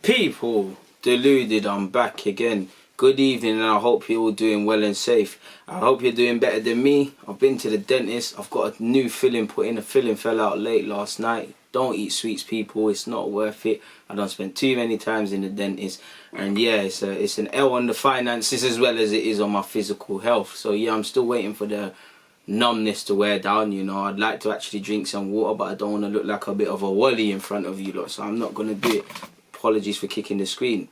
People, Deluded, I'm back again. Good evening, and I hope you're all doing well and safe. I hope you're doing better than me. I've been to the dentist. I've got a new filling put in. The filling fell out late last night. Don't eat sweets, people. It's not worth it. I don't spend too many times in the dentist. And yeah, it's an L on the finances as well as it is on my physical health. So yeah, I'm still waiting for the numbness to wear down. You know, I'd like to actually drink some water, but I don't want to look like a bit of a wally in front of you lot, so I'm not going to do it. Apologies for kicking the screen.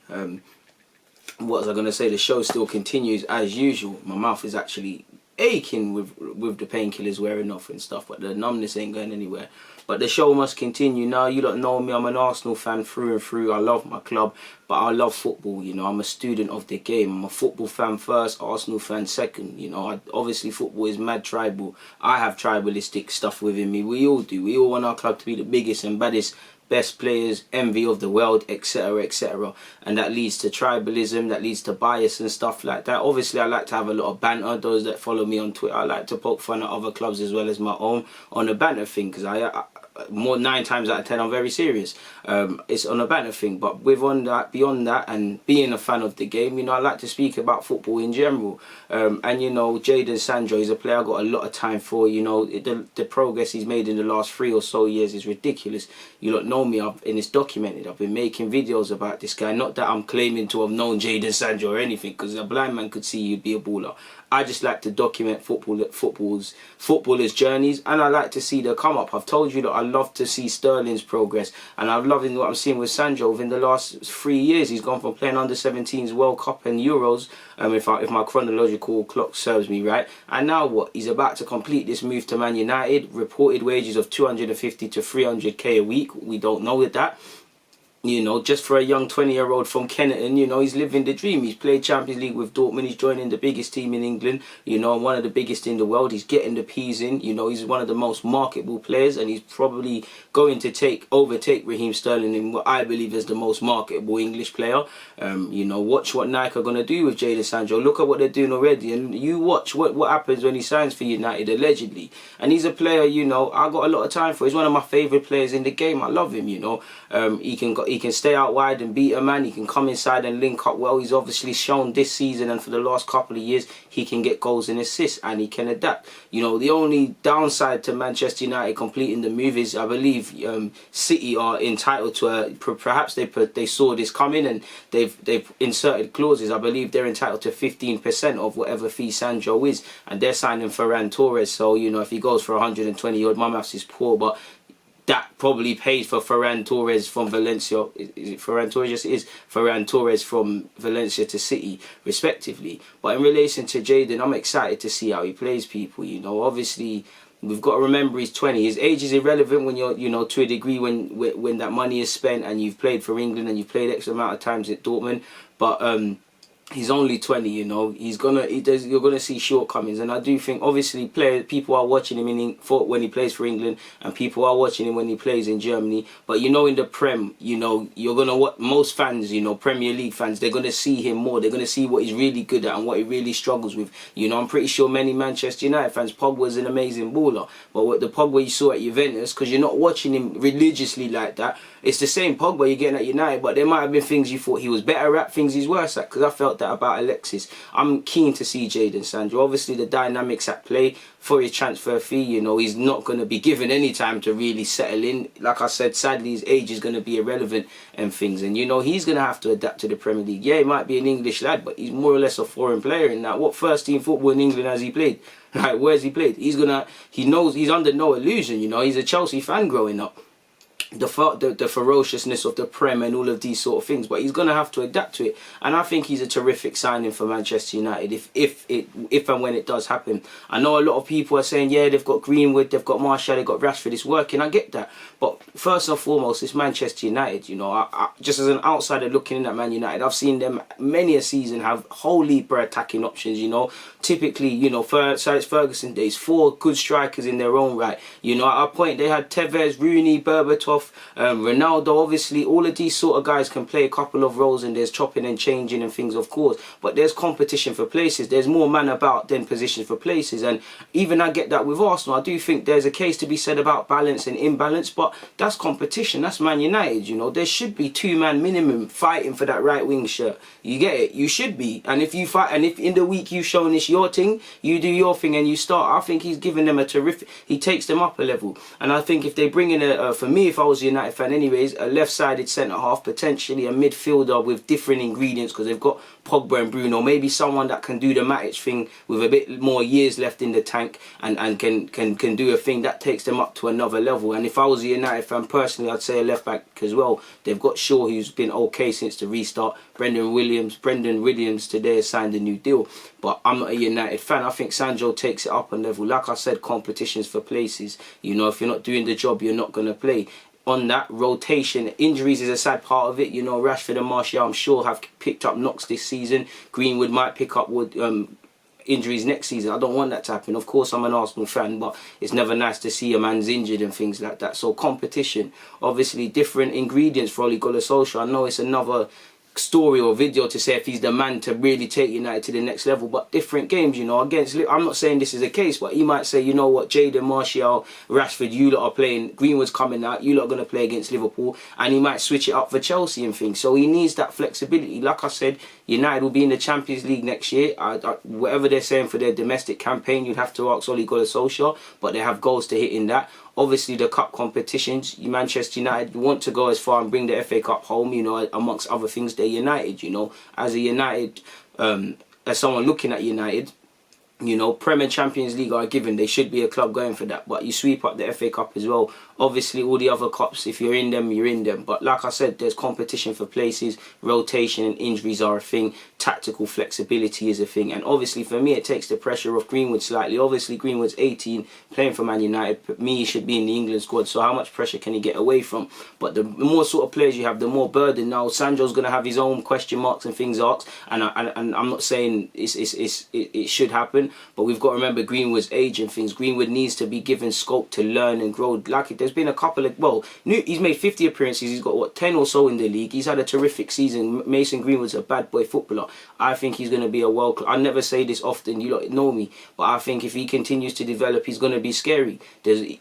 What was I going to say? The show still continues as usual. My mouth is actually aching with the painkillers wearing off and stuff, but the numbness ain't going anywhere. But the show must continue. Now, you don't know me, I'm an Arsenal fan through and through. I love my club, but I love football. You know, I'm a student of the game. I'm a football fan first, Arsenal fan second. You know, obviously football is mad tribal. I have tribalistic stuff within me. We all do. We all want our club to be the biggest and baddest, best players, envy of the world, etc, etc, and that leads to tribalism, that leads to bias and stuff like that. Obviously I like to have a lot of banter. Those that follow me on Twitter, I like to poke fun at other clubs as well as my own on the banter thing, because I more 9 times out of 10 I'm very serious. It's on a banter thing, but beyond that, and being a fan of the game, you know, I like to speak about football in general. And you know, Jadon Sancho is a player I've got a lot of time for. You know, the progress he's made in the last 3 or so years is ridiculous. You don't know me, and it's documented. I've been making videos about this guy. Not that I'm claiming to have known Jadon Sancho or anything, because a blind man could see you'd be a baller. I just like to document footballers' journeys, and I like to see the come up. I've told you that I love to see Sterling's progress, and I'm loving what I'm seeing with Sancho within the last 3 years. He's gone from playing under 17s World Cup and Euros, if my chronological clock serves me right, and now what? He's about to complete this move to Man United. Reported wages of 250 to 300k a week. We don't know with that. You know, just for a young 20-year-old from Kennerton, you know, he's living the dream. He's played Champions League with Dortmund. He's joining the biggest team in England, you know, one of the biggest in the world. He's getting the P's in. You know, he's one of the most marketable players, and he's probably going to overtake Raheem Sterling in what I believe is the most marketable English player. You know, watch what Nike are going to do with Jadon Sancho. Look at what they're doing already, and you watch what happens when he signs for United, allegedly. And he's a player, you know, I got a lot of time for. He's one of my favourite players in the game. I love him, you know. He can stay out wide and beat a man. He can come inside and link up well. He's obviously shown this season and for the last couple of years he can get goals and assists, and he can adapt. You know, the only downside to Manchester United completing the move is, I believe, City are entitled to perhaps they saw this coming and they've inserted clauses. I believe they're entitled to 15% of whatever fee Sancho is, and they're signing Ferran Torres. So, you know, if he goes for 120 odd, my maths is poor, but that probably pays for Ferran Torres from Valencia. Is it Ferran Torres? Yes, it is. Ferran Torres from Valencia to City, respectively. But in relation to Jadon, I'm excited to see how he plays, people. You know, obviously, we've got to remember he's 20. His age is irrelevant when you're, you know, to a degree when that money is spent and you've played for England and you've played X amount of times at Dortmund. But he's only 20, you know. You're gonna see shortcomings, and I do think obviously people are watching him when he plays for England, and people are watching him when he plays in Germany. But you know, in the Prem, you know, most fans, you know, Premier League fans, they're gonna see him more. They're gonna see what he's really good at and what he really struggles with. You know, I'm pretty sure many Manchester United fans, Pogba's an amazing baller, but what the Pogba you saw at Juventus, because you're not watching him religiously like that, it's the same Pogba you're getting at United, but there might have been things you thought he was better at, things he's worse at, because I felt that about Alexis. I'm keen to see Jadon Sancho. Obviously the dynamics at play for his transfer fee, you know, he's not going to be given any time to really settle in. Like I said, sadly his age is going to be irrelevant and things, and you know, he's going to have to adapt to the Premier League. Yeah, he might be an English lad, but he's more or less a foreign player in that. What first team football in England has he played? Like, where's he played? He knows he's under no illusion, you know. He's a Chelsea fan growing up. The ferociousness of the Prem and all of these sort of things, but he's going to have to adapt to it, and I think he's a terrific signing for Manchester United if and when it does happen. I know a lot of people are saying, yeah, they've got Greenwood, they've got Martial, they've got Rashford, it's working. I get that, but first and foremost, it's Manchester United. You know, I just as an outsider looking in at Man United, I've seen them many a season have whole heap of attacking options. You know, typically, you know, for Alex Ferguson days, 4 good strikers in their own right. You know, at a point they had Tevez, Rooney, Berbatov, off. Ronaldo, obviously, all of these sort of guys can play a couple of roles, and there's chopping and changing and things, of course. But there's competition for places. There's more man about than positions for places. And even I get that with Arsenal. I do think there's a case to be said about balance and imbalance, but that's competition. That's Man United, you know. There should be 2 man minimum fighting for that right wing shirt. You get it? You should be. And if you fight, and if in the week you've shown this your thing, you do your thing and you start. I think he's giving them a terrific. He takes them up a level. And I think if they bring in for me, if I was a United fan, anyways, a left-sided centre half, potentially a midfielder with different ingredients, because they've got Pogba and Bruno, maybe someone that can do the Matic thing with a bit more years left in the tank and can do a thing that takes them up to another level. And if I was a United fan personally, I'd say a left back as well. They've got Shaw, who's been okay since the restart. Brendan Williams today has signed a new deal. But I'm not a United fan. I think Sancho takes it up a level. Like I said, competitions for places. You know, if you're not doing the job, you're not going to play. On that, rotation, injuries is a sad part of it. You know, Rashford and Martial, I'm sure, have picked up knocks this season. Greenwood might pick up injuries next season. I don't want that to happen. Of course, I'm an Arsenal fan, but it's never nice to see a man's injured and things like that. So competition, obviously different ingredients for Ole Gunnar Solskjaer. I know it's another story or video to say if he's the man to really take United to the next level, but different games, you know. Against, I'm not saying this is the case, but he might say, you know what, Jadon, Martial, Rashford, you lot are playing, Greenwood's coming out, you lot are going to play against Liverpool, and he might switch it up for Chelsea and things. So he needs that flexibility. Like I said, United will be in the Champions League next year. Whatever they're saying for their domestic campaign, you'd have to ask Ole Gunnar Solskjaer, but they have goals to hit in that. Obviously, the cup competitions, Manchester United, you want to go as far and bring the FA Cup home, you know, amongst other things, they're United, you know. As a United, as someone looking at United, you know, Premier Champions League are given. They should be a club going for that. But you sweep up the FA Cup as well. Obviously, all the other cups, if you're in them, you're in them. But like I said, there's competition for places. Rotation and injuries are a thing. Tactical flexibility is a thing. And obviously, for me, it takes the pressure off Greenwood slightly. Obviously, Greenwood's 18, playing for Man United. Me, he should be in the England squad. So how much pressure can he get away from? But the more sort of players you have, the more burden. Now, Sancho's going to have his own question marks and things asked. And I'm not saying it should happen. But we've got to remember Greenwood's age and things. Greenwood needs to be given scope to learn and grow. Like, there's been a couple of, well, he's made 50 appearances. He's got, what, 10 or so in the league. He's had a terrific season. Mason Greenwood's a bad boy footballer. I think he's going to be a world. I never say this often, you lot know me. But I think if he continues to develop, he's going to be scary.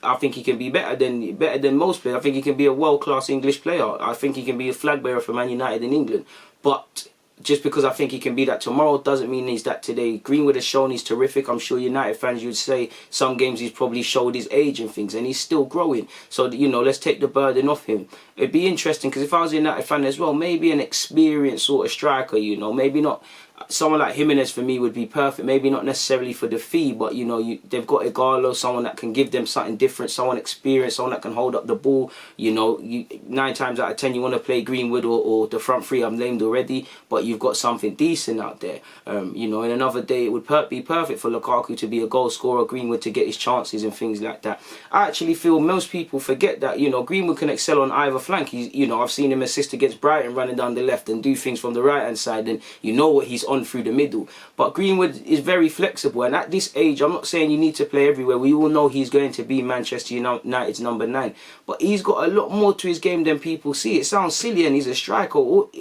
I think he can be better than most players. I think he can be a world-class English player. I think he can be a flag bearer for Man United in England. But just because I think he can be that tomorrow doesn't mean he's that today. Greenwood has shown he's terrific. I'm sure United fans, you'd say some games he's probably showed his age and things, and he's still growing. So, you know, let's take the burden off him. It'd be interesting, because if I was a United fan as well, maybe an experienced sort of striker, you know, maybe not. Someone like Jimenez for me would be perfect. Maybe not necessarily for the fee, but you know, they've got Igalo, someone that can give them something different, someone experienced, someone that can hold up the ball. You know, 9 times out of 10 you want to play Greenwood or the front three I've named already, but you've got something decent out there. You know, in another day it would be perfect for Lukaku to be a goal scorer, Greenwood to get his chances and things like that. I actually feel most people forget that, you know, Greenwood can excel on either flank. He's, you know, I've seen him assist against Brighton, running down the left and do things from the right hand side, and you know what he's on through the middle. But Greenwood is very flexible, and at this age, I'm not saying you need to play everywhere. We all know he's going to be Manchester United's number 9, but he's got a lot more to his game than people see. It sounds silly, and he's a striker.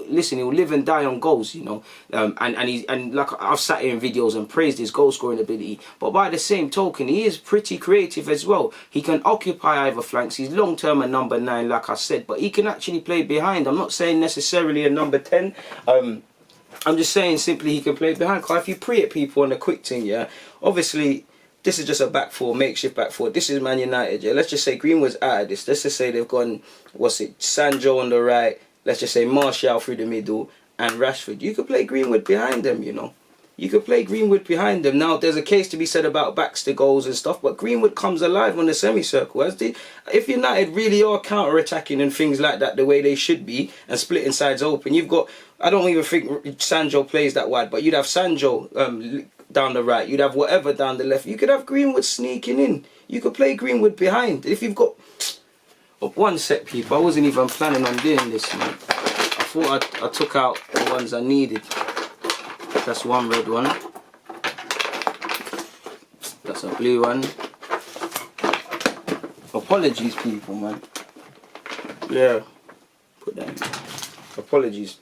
Listen, he'll live and die on goals, you know. And like I've sat here in videos and praised his goal scoring ability, but by the same token, he is pretty creative as well. He can occupy either flanks. He's long term a number 9, like I said, but he can actually play behind. I'm not saying necessarily a number 10. I'm just saying simply he can play behind. Because if you pre-hit people on the quick thing, yeah, obviously this is just a back four, makeshift back four. This is Man United, yeah. Let's just say Greenwood's out of this. Let's just say they've gone, Sancho on the right. Let's just say Martial through the middle and Rashford. You could play Greenwood behind them, you know. You could play Greenwood behind them. Now, there's a case to be said about backs to goals and stuff, but Greenwood comes alive on the semicircle. If United really are counter-attacking and things like that the way they should be and splitting sides open, you've got, I don't even think Sancho plays that wide, but you'd have Sancho down the right, you'd have whatever down the left. You could have Greenwood sneaking in. You could play Greenwood behind. If you've got... Oh, one sec, people. I wasn't even planning on doing this, man. I thought I took out the ones I needed. That's one red one. That's a blue one. Apologies, people, man. Yeah. Put that in. Apologies.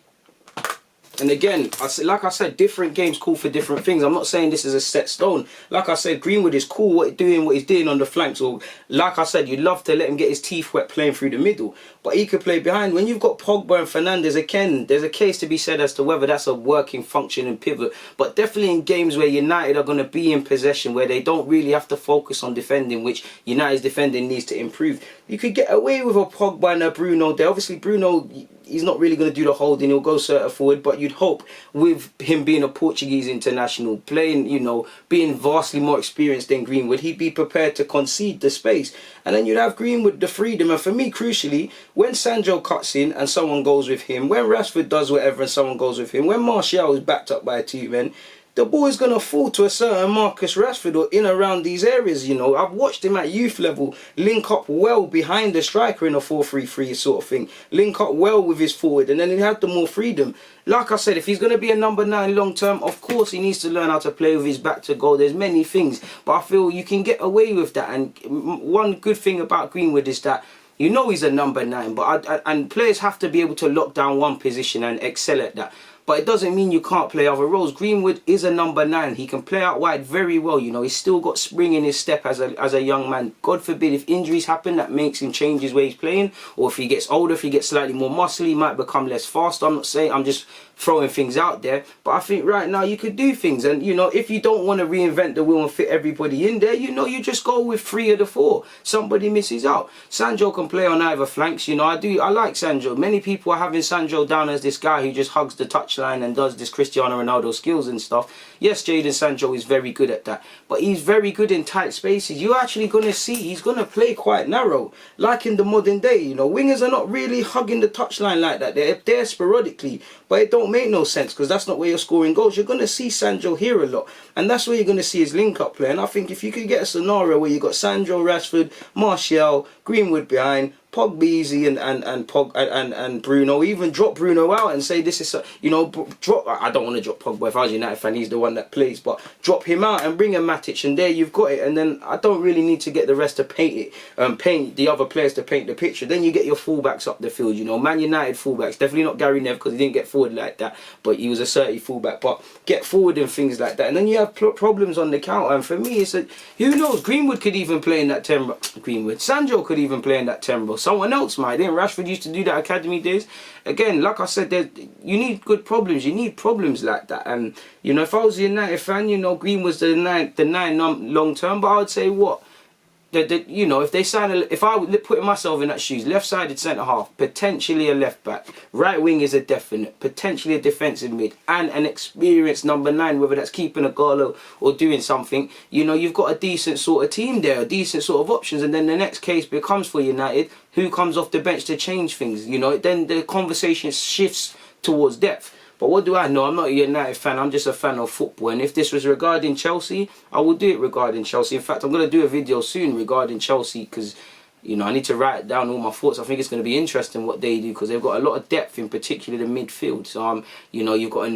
And again, like I said, different games call for different things. I'm not saying this is a set stone. Like I said, Greenwood is cool what he's doing on the flanks. Or like I said, you'd love to let him get his teeth wet playing through the middle. But he could play behind. When you've got Pogba and Fernandes, again, there's a case to be said as to whether that's a working function and pivot. But definitely in games where United are going to be in possession, where they don't really have to focus on defending, which United's defending needs to improve, you could get away with a Pogba and a Bruno there. Obviously, Bruno, he's not really going to do the holding. He'll go centre forward, but you'd hope with him being a Portuguese international, playing, you know, being vastly more experienced than Greenwood, he'd be prepared to concede the space. And then you'd have Greenwood the freedom. And for me, crucially, when Sancho cuts in and someone goes with him, when Rashford does whatever and someone goes with him, when Martial is backed up by two men, the ball is going to fall to a certain Marcus Rashford or in around these areas, you know. I've watched him at youth level link up well behind the striker in a 4-3-3 sort of thing. Link up well with his forward, and then he had the more freedom. Like I said, if he's going to be a number 9 long term, of course he needs to learn how to play with his back to goal. There's many things, but I feel you can get away with that. And one good thing about Greenwood is that, you know, he's a number 9, but and players have to be able to lock down one position and excel at that. But it doesn't mean you can't play other roles. Greenwood is a number 9. He can play out wide very well. You know, he's still got spring in his step as a young man. God forbid if injuries happen, that makes him change his way he's playing. Or if he gets older, if he gets slightly more muscly, he might become less fast. I'm not saying, I'm just throwing things out there. But I think right now you could do things. And, you know, if you don't want to reinvent the wheel and fit everybody in there, you know, you just go with 3 of the 4. Somebody misses out. Sancho can play on either flanks. You know, I like Sancho. Many people are having Sancho down as this guy who just hugs the touchline and does this Cristiano Ronaldo skills and stuff. Yes, Jadon Sancho is very good at that, but he's very good in tight spaces. You're actually going to see he's going to play quite narrow, like in the modern day. You know, wingers are not really hugging the touchline like that. They're there sporadically, but it don't make no sense because that's not where you're scoring goals. You're going to see Sancho here a lot, and that's where you're going to see his link-up play. And I think if you could get a scenario where you got Sancho, Rashford, Martial, Greenwood behind, Pogba easy and Bruno, even drop Bruno out and say this is, you know, drop. I don't want to drop Pogba. If I was a United fan, he's the one that plays, but drop him out and bring a Matic, and there you've got it. And then I don't really need to get the rest to paint it, paint the other players to paint the picture. Then you get your fullbacks up the field. You know, Man United fullbacks, definitely not Gary Neville because he didn't get forward like that, but he was a 30 fullback. But get forward and things like that, and then you have problems on the counter. And for me, it's a, who knows? Greenwood could even play in that 10. Greenwood, Sancho could even play in that 10. Someone else might. Then Rashford used to do that academy days. Again, like I said, you need good problems. You need problems like that. And you know, if I was a United fan, you know, Green was the 9 long term. But I would say what. You know, if they sign if I would put myself in that shoes, left-sided centre half, potentially a left back, right wing is a definite, potentially a defensive mid, and an experienced number 9, whether that's keeping a goal or doing something. You know, you've got a decent sort of team there, a decent sort of options, and then the next case becomes for United, who comes off the bench to change things. You know, then the conversation shifts towards depth. But what do I know? I'm not a United fan. I'm just a fan of football. And if this was regarding Chelsea, I will do it regarding Chelsea. In fact, I'm going to do a video soon regarding Chelsea because, you know, I need to write down all my thoughts. I think it's going to be interesting what they do because they've got a lot of depth, in particular the midfield. So, you know, you've got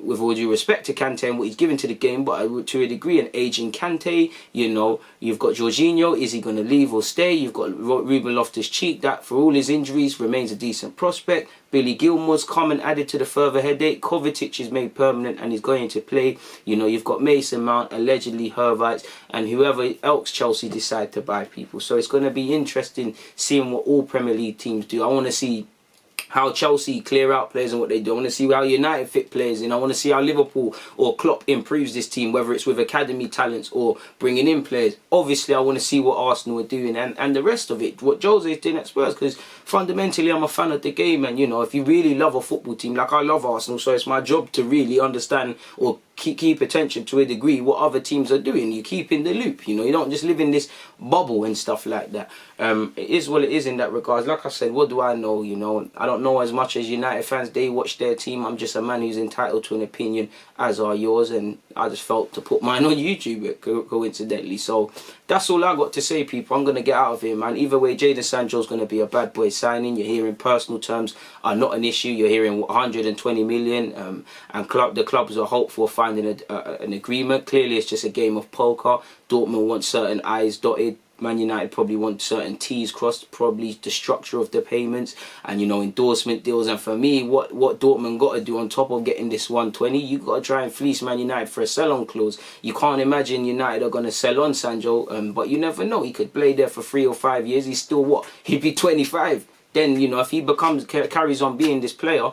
with all due respect to Kante and what he's given to the game, but to a degree, an aging Kante. You know, you've got Jorginho. Is he going to leave or stay? You've got Ruben Loftus-Cheek, that for all his injuries remains a decent prospect. Billy Gilmour's come and added to the further headache. Kovacic is made permanent and he's going to play. You know, you've got Mason Mount, allegedly Hervites, and whoever else Chelsea decide to buy people. So it's going to be interesting seeing what all Premier League teams do. I want to see how Chelsea clear out players and what they do. I want to see how United fit players in. I want to see how Liverpool or Klopp improves this team, whether it's with academy talents or bringing in players. Obviously, I want to see what Arsenal are doing and the rest of it, what Jose is doing at Spurs, because fundamentally, I'm a fan of the game. And, you know, if you really love a football team, like I love Arsenal, so it's my job to really understand or keep attention to a degree what other teams are doing. You keep in the loop, you know, you don't just live in this bubble and stuff like that. It is what it is in that regards. Like I said, what do I know? You know, I don't know as much as United fans. They watch their team. I'm just a man who's entitled to an opinion, as are yours, and I just felt to put mine on YouTube coincidentally. So that's all I got to say, people. I'm going to get out of here, man. Either way, Jadon Sancho is going to be a bad boy signing. You're hearing personal terms are not an issue. You're hearing 120 million, and the clubs are hopeful of finding an agreement. Clearly, it's just a game of poker. Dortmund wants certain I's dotted, Man United probably want certain T's crossed, probably the structure of the payments and, you know, endorsement deals. And for me, what Dortmund got to do on top of getting this 120, you got to try and fleece Man United for a sell-on clause. You can't imagine United are going to sell on Sancho, but you never know. He could play there for 3 or 5 years. He's still what? He'd be 25. Then, you know, if he carries on being this player,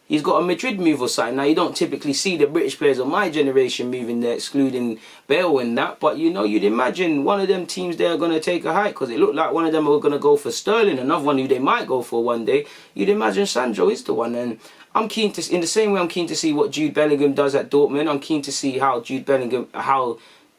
he's got a Madrid move or something. Now, you don't typically see the British players of my generation moving there, excluding Bale and that. But, you know, you'd imagine one of them teams there are going to take a hike, because it looked like one of them are going to go for Sterling, another one who they might go for one day. You'd imagine Sancho is the one. And I'm keen to, in the same way I'm keen to see what Jude Bellingham does at Dortmund, I'm keen to see how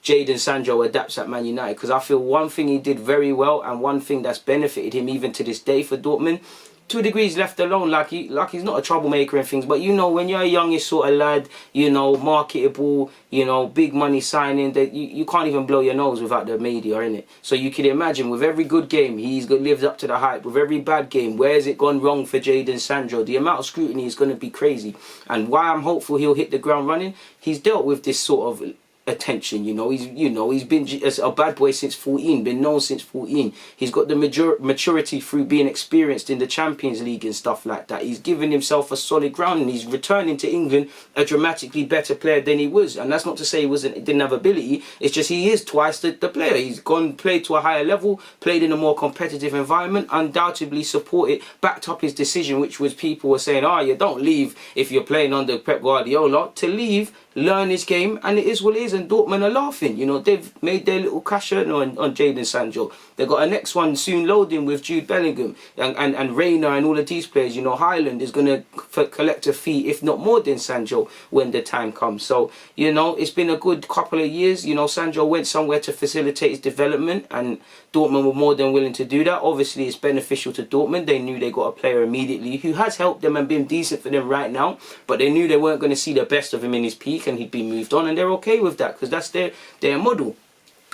Jadon Sancho adapts at Man United, because I feel one thing he did very well and one thing that's benefited him even to this day for Dortmund, to a degree he's left alone, like he's not a troublemaker and things, but you know, when you're a youngish sort of lad, you know, marketable, you know, big money signing, that you can't even blow your nose without the media, innit? So you can imagine with every good game he's lived up to the hype, with every bad game, where's it gone wrong for Jadon Sancho? The amount of scrutiny is going to be crazy, and why I'm hopeful he'll hit the ground running, he's dealt with this sort of attention, you know, he's been a bad boy since 14, been known since 14. He's got the maturity through being experienced in the Champions League and stuff like that. He's given himself a solid ground, and he's returning to England a dramatically better player than he was. And that's not to say he didn't have ability, it's just he is twice the player. He's played to a higher level, played in a more competitive environment, undoubtedly backed up his decision, which was people were saying, you don't leave if you're playing under Pep Guardiola. To leave, learn his game, and it is what it is. And Dortmund are laughing, you know, they've made their little cash on Jadon Sancho. They've got a next one soon loading with Jude Bellingham and Reina and all of these players. You know, Highland is going to collect a fee, if not more than Sancho, when the time comes. So, you know, it's been a good couple of years. You know, Sancho went somewhere to facilitate his development, and Dortmund were more than willing to do that. Obviously, it's beneficial to Dortmund. They knew they got a player immediately who has helped them and been decent for them right now, but they knew they weren't going to see the best of him in his peak, and he'd be moved on, and they're okay with that because that's their model.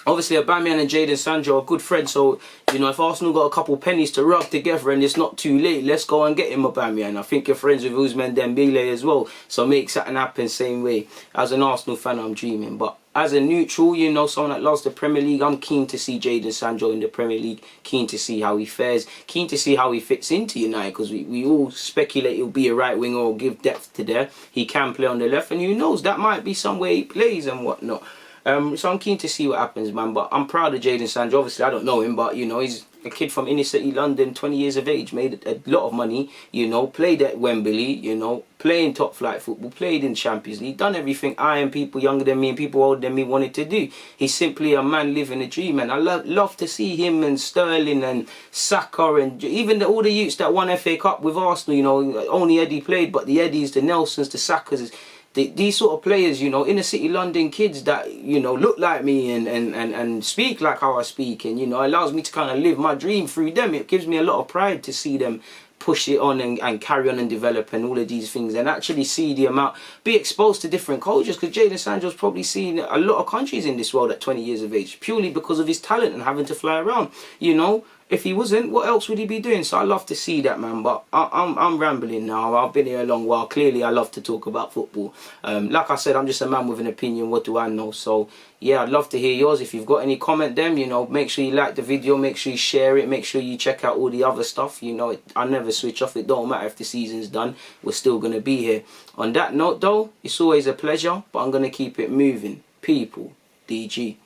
Obviously, Aubameyang and Jadon Sancho are good friends, so, you know, if Arsenal got a couple pennies to rub together and it's not too late, let's go and get him Aubameyang. I think you're friends with Ousmane Dembele as well, so make something happen same way. As an Arsenal fan, I'm dreaming, but as a neutral, you know, someone that loves the Premier League, I'm keen to see Jadon Sancho in the Premier League, keen to see how he fares, keen to see how he fits into United, because we all speculate he'll be a right winger or give depth to there. He can play on the left, and who knows, that might be somewhere he plays and whatnot. So I'm keen to see what happens, man. But I'm proud of Jadon Sancho. Obviously, I don't know him, but, you know, he's a kid from inner city London, 20 years of age, made a lot of money, you know, played at Wembley, you know, playing top flight football, played in Champions League, done everything I and people younger than me and people older than me wanted to do. He's simply a man living a dream, and I love to see him and Sterling and Saka and even all the youths that won FA Cup with Arsenal, you know, only Eddie played, but the Eddies, the Nelsons, the Sakas, these sort of players, you know, inner city London kids that, you know, look like me and speak like how I speak, and, you know, allows me to kind of live my dream through them. It gives me a lot of pride to see them push it on and carry on and develop and all of these things, and actually see the amount, be exposed to different cultures, because Jadon Sancho's probably seen a lot of countries in this world at 20 years of age, purely because of his talent and having to fly around, you know. If he wasn't, what else would he be doing? So I love to see that, man. But I'm rambling now. I've been here a long while. Clearly, I love to talk about football. Like I said, I'm just a man with an opinion. What do I know? So, yeah, I'd love to hear yours. If you've got any, comment them. You know, make sure you like the video. Make sure you share it. Make sure you check out all the other stuff. You know, I never switch off. It don't matter if the season's done. We're still going to be here. On that note, though, it's always a pleasure. But I'm going to keep it moving. People, DG.